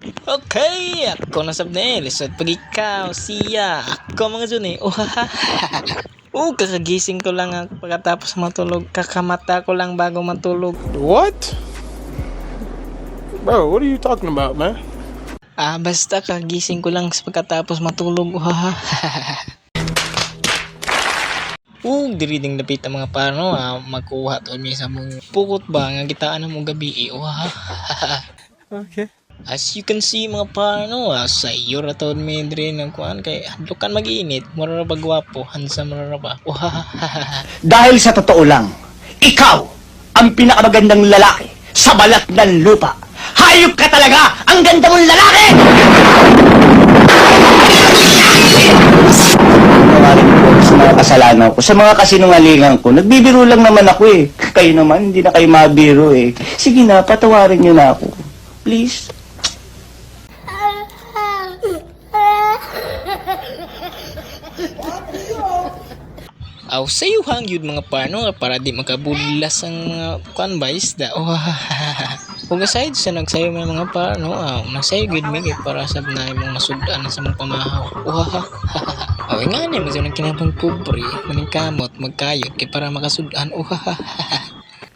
Okay, ako na sabne. Lisod pag ikaw, siya. Ako mga dyan eh. Kakagising ko lang pagkatapos matulog. Kakamata ko lang bago matulog. What? Bro, what are you talking about, man? Basta kagising ko lang pagkatapos matulog. Diriding dapit ang mga pano. Magkuha to sa mong pukot ba nga gitaan mo gabi. Okay. As you can see mga pano, sa iyo ratod medre ng kuan kay hadlukan mag-init, mura ba gwapo, handsome mura ba. Dahil sa totoo lang, ikaw ang pinakamagandang lalaki sa balat ng lupa. Hayop ka talaga! Ang ganda mong lalaki! Sa mga kasalanan ko, sa mga kasinungalingan ko, nagbibiro lang naman ako eh. Kayo naman, hindi na kayo mabiro eh. Sige na, patawarin niyo na ako. Please. Sayuhang yun mga pano para di makabulas ang mga kuan ba isda. Kung aside sa nagsayo mga pano, nasayo gud mi para sab na imong masudan sa mga pamahaw. Nga ni mo sa kinapang kubri, maning kamot magkayot kay para makasudan.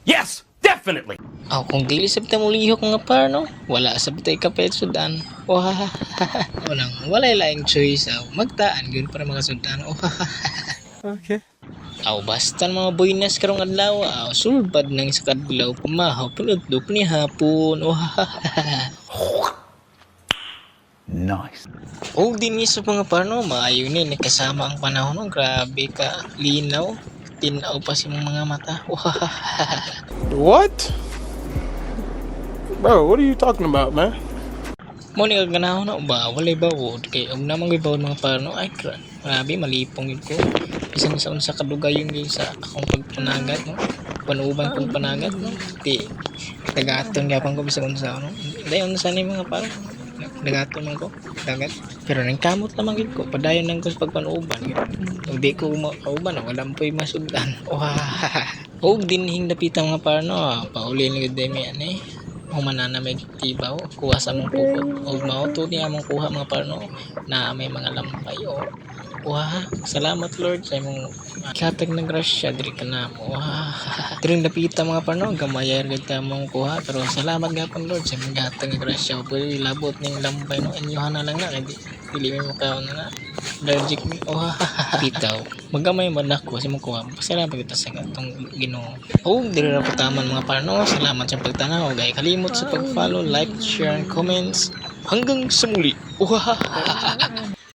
Yes, definitely. Kung dili sab ta mo lihok nga pano, wala sab tay kapet sudan. Walay laing choice magtaan gyud para makasudan. Okay. Basta mga buinas karong adlaw, sulbad nang sa kadlaw pumahaw pinudlok ni hapon. Nice. Din sa mga pano, maayo ni kasama ang panahon. Grabe ka, linaw. Tinaw pa si mga mata. What? Bro, what are you talking about, man? Mo ni kaganahon na ba? Walay bawod. Kay og namang bawod mga pano. Grabe, malipong yun ko. Isang sa kadugay yung sa akong pagpanagat, no? Panuban kong panagat, no? Dagaton gapang ko bisag unsa, no? Dayon sa ni mga pano. Dagaton man ko, dagat. Pero nang kamot lamang gid ko, padayon nang ko sa pagpanuban. Hindi ko mauban, wala po'y masugdan. Dinhing dapitang mga pano, pauli ni gud demi ani. Humanana may tibaw, kuha sa mong pukot. Mauto niya mong kuha mga pano na may mga lampay. Salamat Lord sa imong katag ng grasya diri ka na mo. Diri napita mga pano, gamayar gid ta mong kuha, pero salamat gapon Lord sa imong katag ng grasya. Pwede labot ning lampay no, inyuhan na lang na kay dili mo kaon na. Allergic mi. Bitaw. Magamay man ako sa imong kuha. Salamat kita sa atong Ginoo. Diri ra putaman mga pano. Salamat sa pagtanaw. Gay kalimot sa pag-follow, like, share, and comments. Hanggang sa muli.